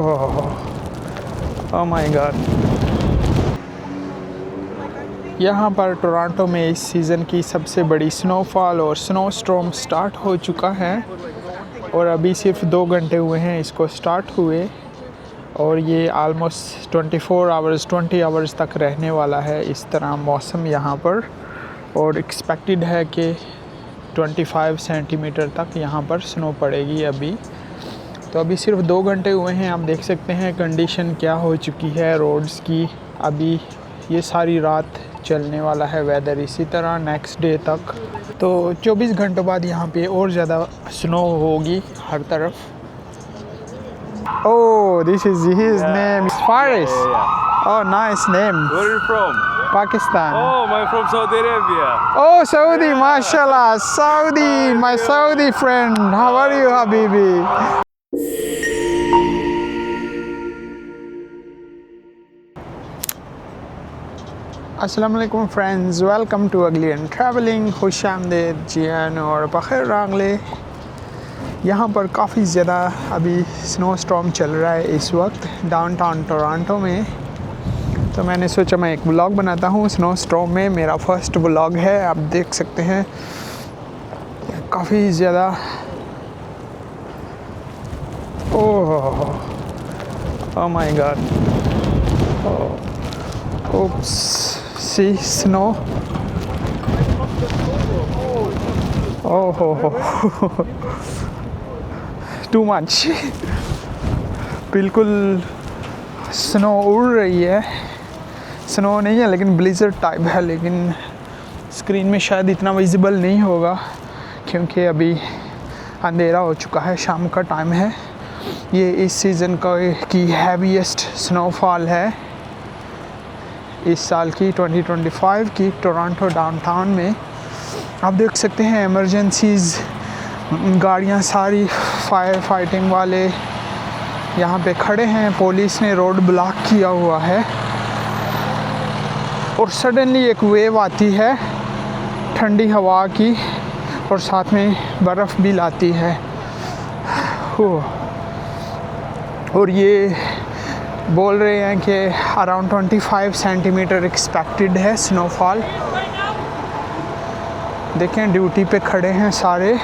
Oh my God. यहाँ पर Toronto में इस सीज़न की सबसे बड़ी स्नोफॉल और स्नो स्टॉर्म स्टार्ट हो चुका है और अभी सिर्फ 2 घंटे हुए हैं इसको स्टार्ट हुए और ये आलमोस्ट 20 आवर्स तक रहने वाला है इस तरह मौसम यहाँ पर। और एक्सपेक्टेड है कि 25 सेंटीमीटर तक यहाँ पर स्नो पड़ेगी अभी। तो अभी सिर्फ 2 घंटे हुए हैं, आप देख सकते हैं कंडीशन क्या हो चुकी है रोड्स की। अभी ये सारी रात चलने वाला है वेदर इसी तरह नेक्स्ट डे तक। तो 24 घंटों बाद यहाँ पे और ज़्यादा स्नो होगी हर तरफ। Oh, this is his name is Faris. Oh, nice name. Where are you from? Pakistan. Oh, I'm from Saudi Arabia. Oh, Saudi, mashallah. Saudi, my Saudi friend. How are you, Habibi? अस्सलाम वालेकुम friends, welcome to अगली and travelling. खुश आमदीद जियान और बखैर रांगले। यहाँ पर काफ़ी ज़्यादा अभी स्नो स्टॉर्म चल रहा है इस वक्त डाउनटाउन टोरंटो में। तो मैंने सोचा मैं एक व्लॉग बनाता हूँ स्नो स्टॉर्म में। मेरा फर्स्ट व्लॉग है, आप देख सकते हैं काफ़ी ज़्यादा। Oh my god, oops, see snow. Oh too much. बिल्कुल स्नो उड़ रही है। स्नो नहीं है लेकिन ब्लिज़र्ड टाइप है, लेकिन स्क्रीन में शायद इतना विजिबल नहीं होगा क्योंकि अभी अंधेरा हो चुका है, शाम का टाइम है। ये इस सीज़न की हैवीएस्ट स्नोफॉल है इस साल की 2025 की टोरंटो डाउनटाउन में। आप देख सकते हैं इमरजेंसीज़ गाड़ियाँ सारी फायर फाइटिंग वाले यहाँ पे खड़े हैं। पुलिस ने रोड ब्लॉक किया हुआ है और सडनली एक वेव आती है ठंडी हवा की और साथ में बर्फ़ भी लाती है। और ये बोल रहे हैं कि अराउंड 25 सेंटीमीटर एक्सपेक्टेड है स्नोफॉल। देखें ड्यूटी पे खड़े हैं सारे।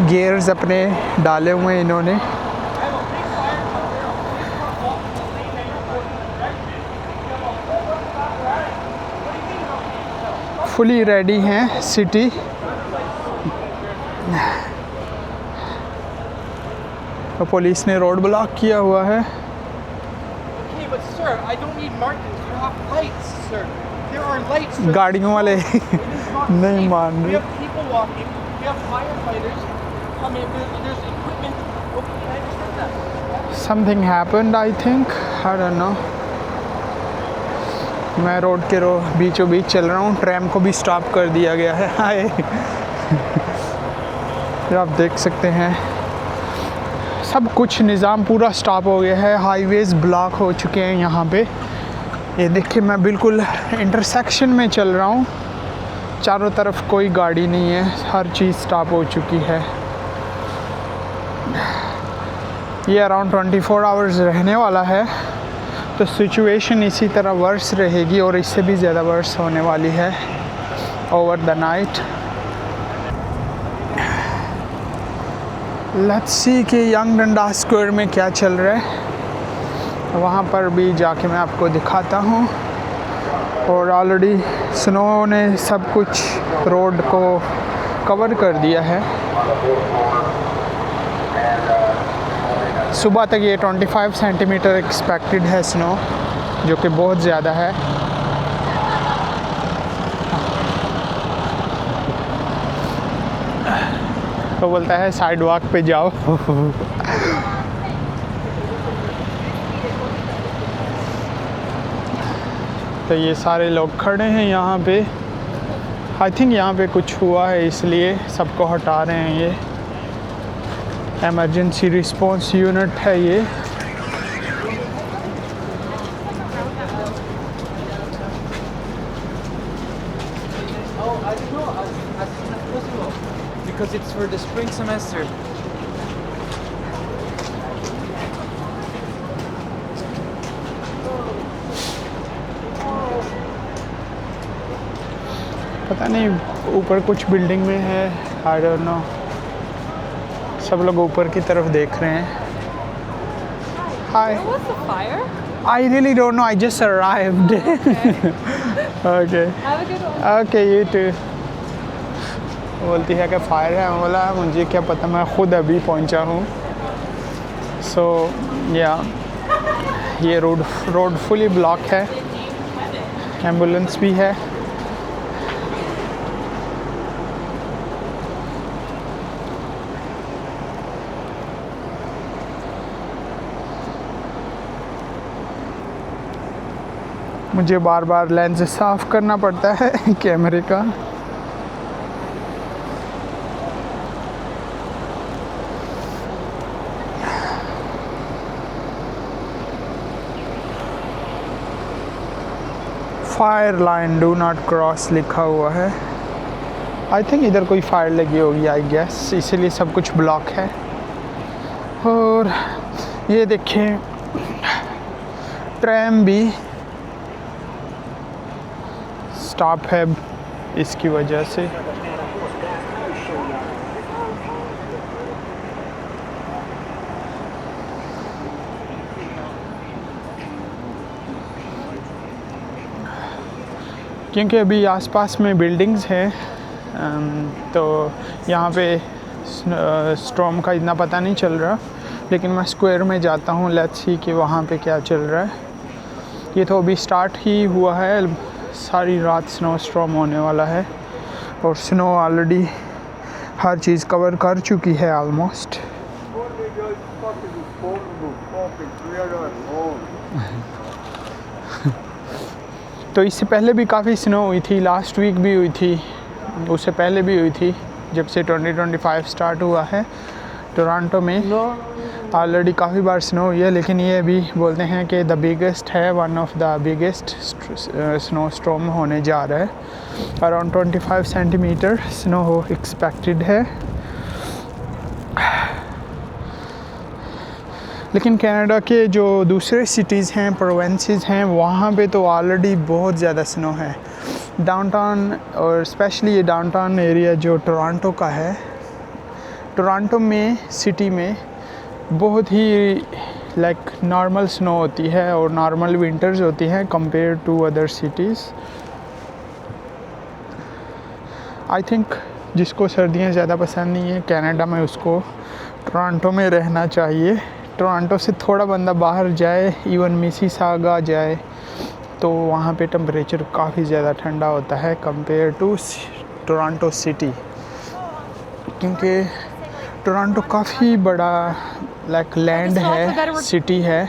गियर्स अपने डाले हुए हैं इन्होंने। फुली रेडी हैं सिटी। तो पुलिस ने रोड ब्लॉक किया हुआ है। गाड़ियों वाले नहीं मान रहे। Something happened, I think. I don't know. मैं रोड के बीचों बीच चल रहा हूँ। ट्रैम को भी स्टॉप कर दिया गया है। हाय आप देख सकते हैं सब कुछ निज़ाम पूरा स्टॉप हो गया है। हाईवेज़ ब्लॉक हो चुके हैं यहाँ पे। ये देखिए मैं बिल्कुल इंटरसेक्शन में चल रहा हूँ, चारों तरफ कोई गाड़ी नहीं है, हर चीज़ स्टॉप हो चुकी है। ये अराउंड 24 आवर्स रहने वाला है, तो सिचुएशन इसी तरह वर्स रहेगी और इससे भी ज़्यादा वर्स होने वाली है over the night. Let's see कि यंग डंडा स्क्वायर में क्या चल रहा है, वहाँ पर भी जाके मैं आपको दिखाता हूँ। और ऑलरेडी स्नो ने सब कुछ रोड को कवर कर दिया है। सुबह तक ये 25 सेंटीमीटर एक्सपेक्टेड है स्नो, जो कि बहुत ज़्यादा है। तो बोलता है साइड वॉक पे जाओ। तो ये सारे लोग खड़े हैं यहाँ पे। आई थिंक यहाँ पे कुछ हुआ है इसलिए सबको हटा रहे हैं। ये इमरजेंसी रिस्पांस यूनिट है ये। because it's for the spring semester. पता नहीं ऊपर कुछ बिल्डिंग में है, आई डोंट नो। सब लोग ऊपर की तरफ देख रहे हैं। Hi, What's the fire? I really don't know, I just arrived. Okay Have a good one. Okay, you too. बोलती है कि फायर है, मैं बोला मुझे क्या पता, मैं खुद अभी पहुंचा हूँ। सो या ये रोड फुली ब्लॉक है, एम्बुलेंस भी है। मुझे बार बार लेंस साफ़ करना पड़ता है कैमरे का। Fire line do not cross लिखा हुआ है। आई थिंक इधर कोई फायर लगी होगी, आई गेस, इसीलिए सब कुछ ब्लॉक है। और ये देखें, ट्रैम भी स्टॉप है इसकी वजह से। क्योंकि अभी आसपास में बिल्डिंग्स हैं, तो यहाँ पे स्टॉर्म का इतना पता नहीं चल रहा, लेकिन मैं स्क्वायर में जाता हूँ, लेट्स सी कि वहाँ पे क्या चल रहा है। ये तो अभी स्टार्ट ही हुआ है, सारी रात स्नो स्टॉर्म होने वाला है, और स्नो ऑलरेडी हर चीज़ कवर कर चुकी है ऑलमोस्ट। तो इससे पहले भी काफ़ी स्नो हुई थी, लास्ट वीक भी हुई थी, उससे पहले भी हुई थी, जब से 2025 स्टार्ट हुआ है। टोरंटो में ऑलरेडी काफ़ी बार स्नो हुई है, लेकिन ये अभी बोलते हैं कि द बिगेस्ट है, one of the biggest snow storm होने जा रहा है। अराउंड 25 सेंटीमीटर स्नो एक्सपेक्टेड है। लेकिन कनाडा के जो दूसरे सिटीज़ हैं, प्रोविंसेस हैं, वहाँ पे तो ऑलरेडी बहुत ज़्यादा स्नो है। डाउनटाउन और स्पेशली ये डाउनटाउन एरिया जो टोरंटो का है, टोरंटो में सिटी में बहुत ही लाइक नॉर्मल स्नो होती है और नॉर्मल विंटर्स होती हैं compare to other cities. I think जिसको सर्दियाँ ज़्यादा पसंद नहीं है कनाडा में, उसको टोरंटो में रहना चाहिए। टोरंटो से थोड़ा बंदा बाहर जाए, इवन मिसिसागा जाए, तो वहाँ पे टेम्परेचर काफ़ी ज़्यादा ठंडा होता है कंपेयर टू टोरंटो सिटी, क्योंकि टोरंटो काफ़ी बड़ा लाइक लैंड है, सिटी है।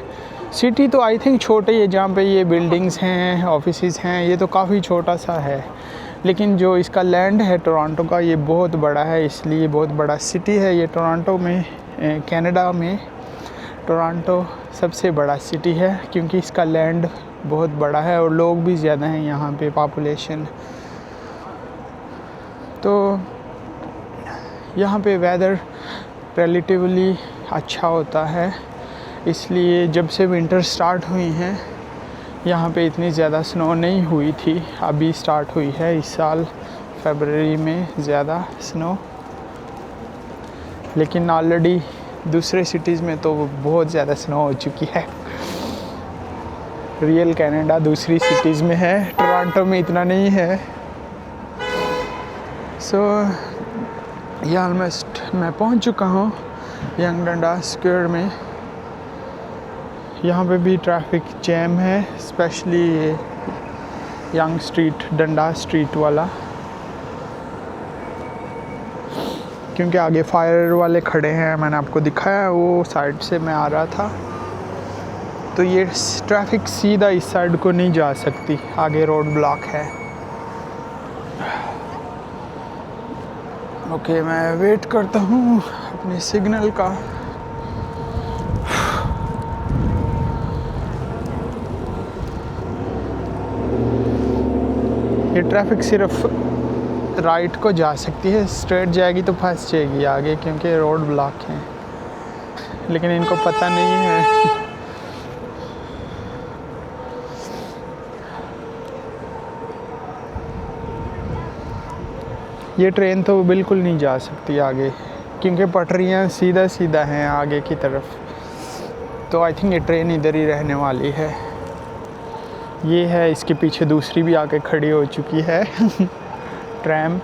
सिटी तो आई थिंक छोटे ही है, जहाँ पे ये बिल्डिंग्स हैं, ऑफिसेस हैं, ये तो काफ़ी छोटा सा है, लेकिन जो इसका लैंड है टोरंटो का, ये बहुत बड़ा है, इसलिए बहुत बड़ा सिटी है ये। टोरंटो में, कनाडा में टोरंटो सबसे बड़ा सिटी है, क्योंकि इसका लैंड बहुत बड़ा है और लोग भी ज़्यादा हैं यहाँ पे, पॉपुलेशन। तो यहाँ पे वेदर रिलेटिवली अच्छा होता है, इसलिए जब से विंटर स्टार्ट हुई हैं यहाँ पे इतनी ज़्यादा स्नो नहीं हुई थी। अभी स्टार्ट हुई है इस साल फरवरी में ज़्यादा स्नो, लेकिन ऑलरेडी दूसरे सिटीज़ में तो बहुत ज़्यादा स्नो हो चुकी है। रियल कनाडा दूसरी सिटीज़ में है, टोरंटो में इतना नहीं है। सो ये ऑलमोस्ट मैं पहुंच चुका हूँ यंग डंडास स्क्वायर में। यहाँ पे भी ट्रैफिक जैम है, specially young street, Dundas street वाला, क्योंकि आगे फायर वाले खड़े हैं। मैंने आपको दिखाया, वो साइड से मैं आ रहा था, तो ये ट्रैफिक सीधा इस साइड को नहीं जा सकती, आगे रोड ब्लॉक है। ओके, मैं वेट करता हूँ अपने सिग्नल का। ये ट्रैफिक सिर्फ राइट को जा सकती है, स्ट्रेट जाएगी तो फंस जाएगी आगे क्योंकि रोड ब्लॉक है, लेकिन इनको पता नहीं है। ये ट्रेन तो बिल्कुल नहीं जा सकती आगे क्योंकि पटरियाँ सीधा सीधा हैं आगे की तरफ, तो आई थिंक ये ट्रेन इधर ही रहने वाली है। ये है, इसके पीछे दूसरी भी आके खड़ी हो चुकी है ट्रैम।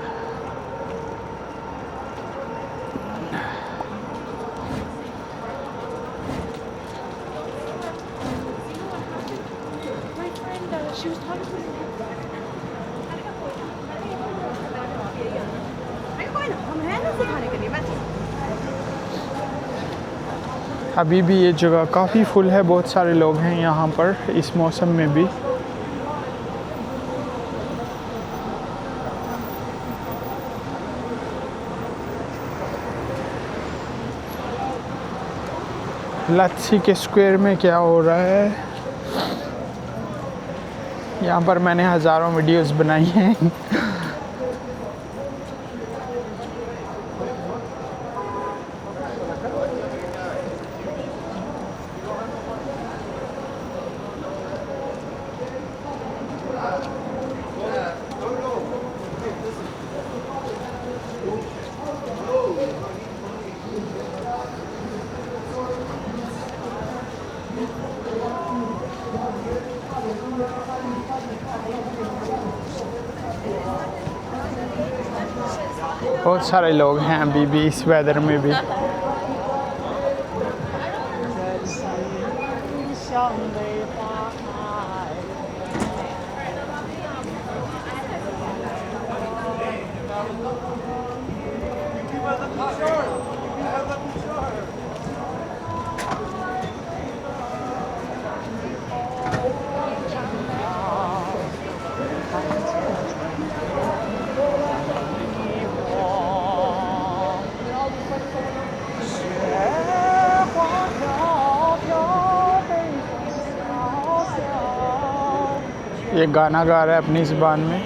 अभी भी ये जगह काफ़ी फुल है, बहुत सारे लोग हैं यहाँ पर इस मौसम में भी। लच्छी के स्क्वायर में क्या हो रहा है, यहाँ पर मैंने हज़ारों वीडियोस बनाई हैं बहुत सारे लोग हैं अभी भी इस वेदर में भी। ये गाना गा रहा है अपनी ज़ुबान में।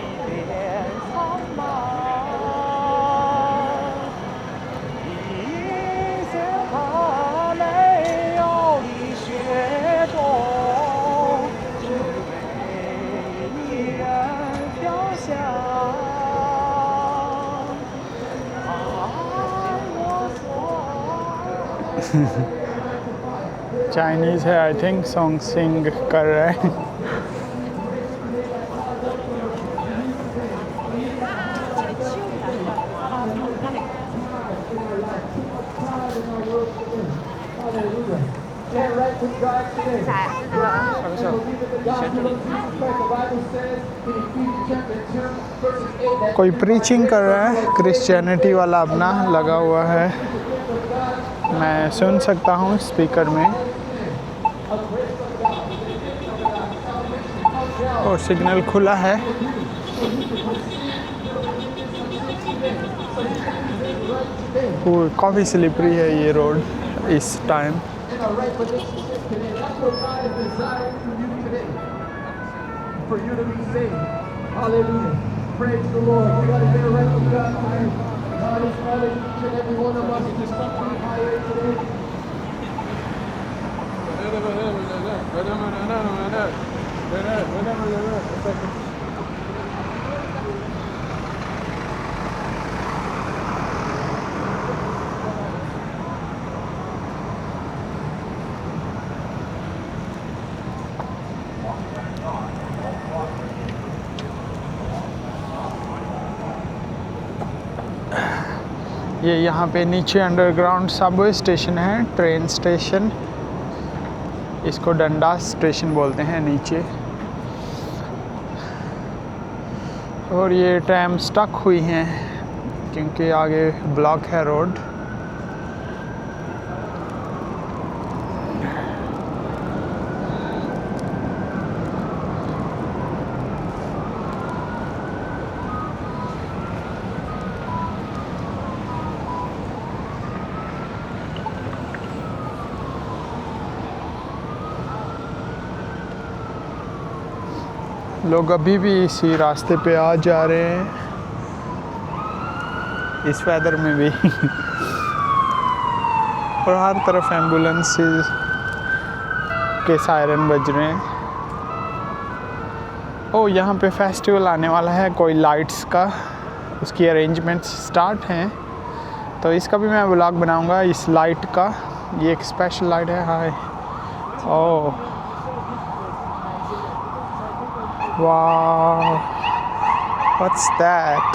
चाइनीज़ है आई थिंक, सॉन्ग सिंग कर रहा है। कोई प्रीचिंग कर रहा है, क्रिश्चियनिटी वाला अपना लगा हुआ है, मैं सुन सकता हूँ स्पीकर में। और सिग्नल खुला है। काफ़ी स्लिपरी है ये रोड इस टाइम। ये यहाँ पे नीचे अंडरग्राउंड सबवे स्टेशन है, ट्रेन स्टेशन, इसको डंडास स्टेशन बोलते हैं नीचे। और ये ट्रैम स्टक हुई हैं क्योंकि आगे ब्लॉक है रोड। लोग अभी भी इसी रास्ते पे आ जा रहे हैं। इस वेदर में भी। और हर तरफ एम्बुलेंस के सायरन बज रहे हैं। ओ यहाँ पे फेस्टिवल आने वाला है कोई लाइट्स का, उसकी अरेंजमेंट्स स्टार्ट हैं, तो इसका भी मैं व्लॉग बनाऊंगा इस लाइट का। ये एक स्पेशल लाइट है। हाय ओह वाह, what's that?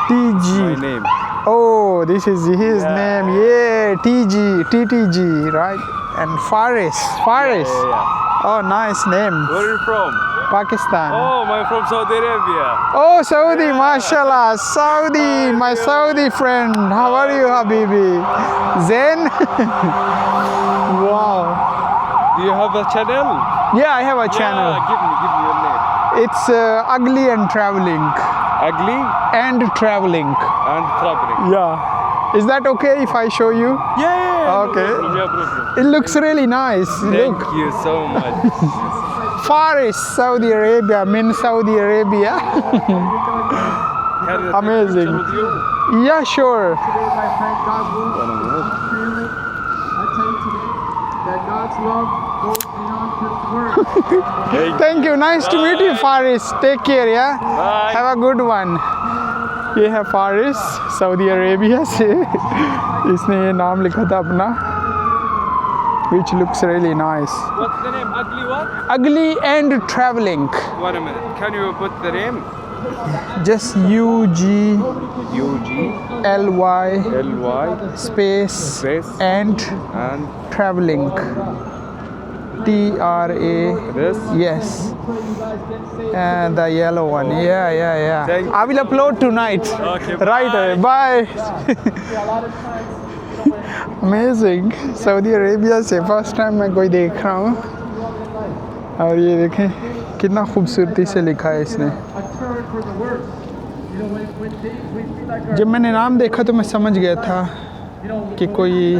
TG। My name. Oh, this is his name. Yeah, TTG, right? And Faris. Yeah. Oh, nice name. Where are you from? Pakistan. Oh, I'm from Saudi Arabia. Oh, Saudi, mashallah. Saudi, my Saudi friend. How are you, Habibi? Zen? Wow. Do you have a channel? Yeah, I have a channel. Yeah, give me your name. It's Ugly and Traveling. Ugly And Traveling. and traveling. Yeah. Is that okay if I show you? Yeah. Okay. No problem, yeah, problem. It looks really nice. Thank Look. you so much. Faris, Saudi Arabia, min Saudi Arabia. Can I take a Amazing. picture with you? Yeah, sure. Today, my friend, God will clearly. I tell you today that God's love goes beyond just words. Thank you. Nice to meet you, Faris. Take care, yeah? Bye. Have a good one. ये है Faris, Saudi Arabia से। इसने ये नाम लिखा था अपना, which looks really nice. What's the name? Ugly what? Ugly and Traveling. One minute. Can you put the name? Just UGLY UGLY space Space. and and Traveling. TRA. this. Yes. And the yellow one. Yeah. Thank you. I will upload tonight. Okay, Right away. Bye. Amazing. Saudi Arabia से first time मैं कोई देख रहा हूँ। और ये देखें कितना खूबसूरती से लिखा है इसने। जब मैंने नाम देखा तो मैं समझ गया था कि कोई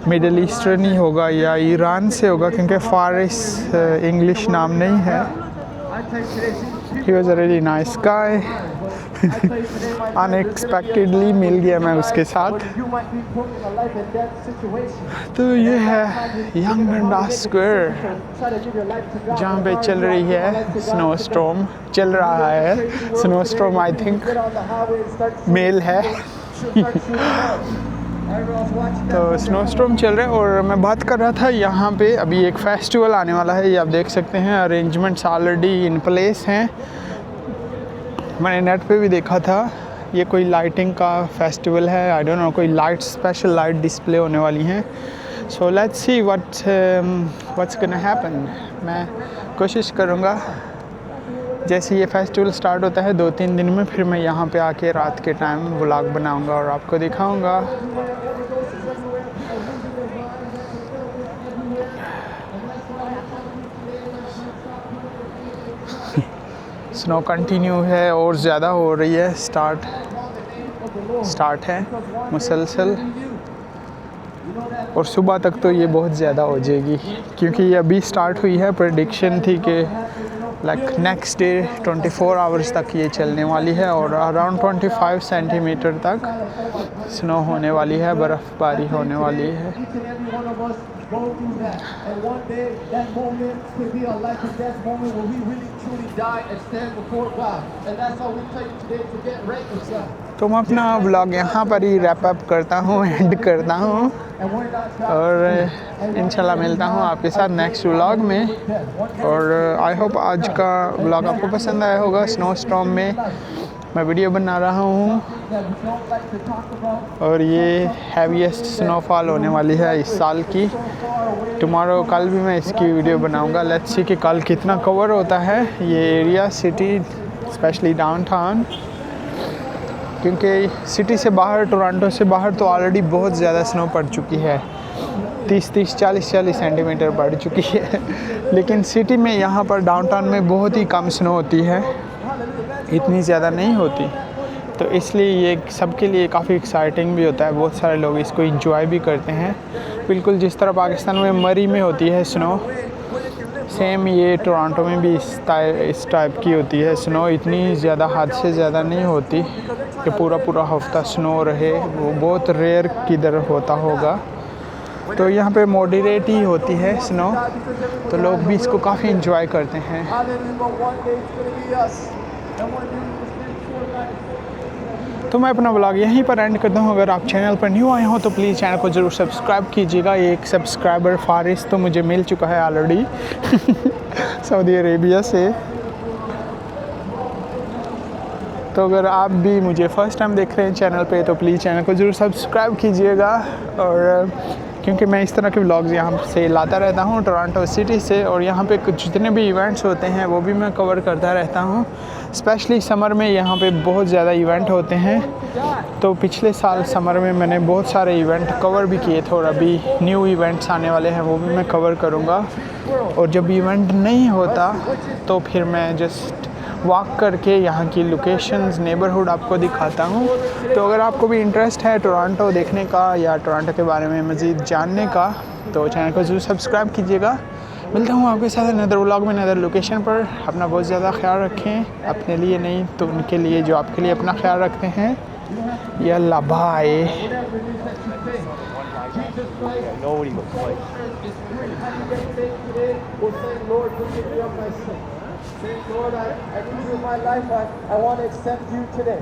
मिडल ईस्टर्न ही होगा या ईरान से होगा, क्योंकि फारिस इंग्लिश नाम नहीं है। He was a really nice guy. Unexpectedly मिल गया मैं उसके साथ। तो ये है यंग डंडा स्क्वायर, जहाँ पे चल रही है स्नो स्टॉर्म। चल रहा है स्नो स्टॉर्म, आई थिंक मेल है। तो स्नो स्टॉर्म चल रहा है। और मैं बात कर रहा था यहाँ पे अभी एक फेस्टिवल आने वाला है, ये आप देख सकते हैं। अरेंजमेंट्स ऑलरेडी इन प्लेस हैं। मैंने नेट पे भी देखा था, ये कोई लाइटिंग का फेस्टिवल है। आई डोंट नो, कोई लाइट, स्पेशल लाइट डिस्प्ले होने वाली हैं। So let's see what's gonna happen. मैं कोशिश करूँगा जैसे ये फेस्टिवल स्टार्ट होता है 2-3 दिन में, फिर मैं यहाँ पे आके रात के टाइम व्लॉग बनाऊँगा और आपको दिखाऊँगा। स्नो कंटिन्यू है और ज़्यादा हो रही है। स्टार्ट है मुसलसल, और सुबह तक तो ये बहुत ज़्यादा हो जाएगी, क्योंकि ये अभी स्टार्ट हुई है। प्रेडिक्शन थी कि लाइक नेक्स्ट डे 24 आवर्स तक ये चलने वाली है, और अराउंड 25 सेंटीमीटर तक स्नो होने वाली है, बर्फ़बारी होने वाली है। Go through that, and one day that moment could be a life and death moment where we really truly die and stand before God, and that's all we tell you today to get right with God. तो मैं अपना vlog यहाँ पर ही wrap up करता हूँ, and करता हूँ, और इंशाल्लाह मिलता हूँ आपके साथ नेक्स्ट व्लॉग में। और आई होप आज का व्लॉग आपको पसंद आया होगा। स्नो स्टॉर्म में मैं वीडियो बना रहा हूँ, और ये हैवीएस्ट स्नोफॉल होने वाली है इस साल की। टुमारो, कल भी मैं इसकी वीडियो बनाऊँगा। लेट्स सी कि कल कितना कवर होता है ये एरिया, सिटी, स्पेशली डाउनटाउन, क्योंकि सिटी से बाहर, टोरंटो से बाहर तो ऑलरेडी बहुत ज़्यादा स्नो पड़ चुकी है। 30-30, 40-40 सेंटीमीटर बढ़ चुकी है। लेकिन सिटी में, यहाँ पर डाउनटाउन में बहुत ही कम स्नो होती है, इतनी ज़्यादा नहीं होती। तो इसलिए ये सबके लिए काफ़ी एक्साइटिंग भी होता है। बहुत सारे लोग इसको एंजॉय भी करते हैं, बिल्कुल जिस तरह पाकिस्तान में मरी में होती है स्नो, सेम ये टोरंटो में भी इस टाइप की होती है। स्नो इतनी ज़्यादा, हद से ज़्यादा नहीं होती कि पूरा पूरा हफ्ता स्नो रहे, वो बहुत रेयर किधर होता होगा। तो यहाँ पे मॉडरेट ही होती है स्नो, तो लोग भी इसको काफ़ी इंजॉय करते हैं। तो मैं अपना व्लॉग यहीं पर एंड करता हूँ। अगर आप चैनल पर न्यू आए हो तो प्लीज़ चैनल को ज़रूर सब्सक्राइब कीजिएगा। एक सब्सक्राइबर फारिस तो मुझे मिल चुका है ऑलरेडी सऊदी अरेबिया से। तो अगर आप भी मुझे फ़र्स्ट टाइम देख रहे हैं चैनल पे तो प्लीज़ चैनल को ज़रूर सब्सक्राइब कीजिएगा। और क्योंकि मैं इस तरह के व्लॉग्स यहाँ से लाता रहता हूँ टोरंटो सिटी से, और यहाँ पे कुछ जितने भी इवेंट्स होते हैं वो भी मैं कवर करता रहता हूँ। स्पेशली समर में यहाँ पे बहुत ज़्यादा इवेंट होते हैं। तो पिछले साल समर में मैंने बहुत सारे इवेंट कवर भी किए थे, और अभी न्यू इवेंट्स आने वाले हैं वो भी मैं कवर करूँगा। और जब इवेंट नहीं होता तो फिर मैं जस्ट वॉक करके यहाँ की लोकेशंस, नेबरहुड आपको दिखाता हूँ। तो अगर आपको भी इंटरेस्ट है टोरंटो देखने का या टोरंटो के बारे में मज़ीद जानने का तो चैनल को ज़रूर सब्सक्राइब कीजिएगा। मिलता हूँ आपके साथ नदर व्लॉग में, नदर लोकेशन पर। अपना बहुत ज़्यादा ख्याल रखें, अपने लिए नहीं तो उनके लिए जो आपके लिए अपना ख्याल रखते हैं। यल्ला bye. Nobody was like Lord, forgive me of my sin. Saying, Lord, I need you in my life. I want to accept you today.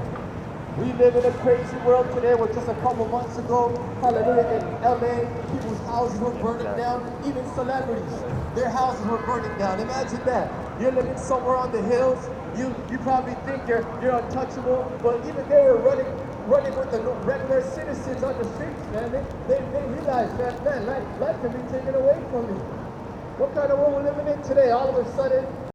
We live in a crazy world today where just a couple months ago, hallelujah, in LA, people's houses were burning down, even celebrities, their houses were burning down. Imagine that. You're living somewhere on the hills, you probably think you're untouchable, but even they were running with the regular citizens on the streets, man. They realized that, man, life can be taken away from me. What kind of world we're living in today? All of a sudden,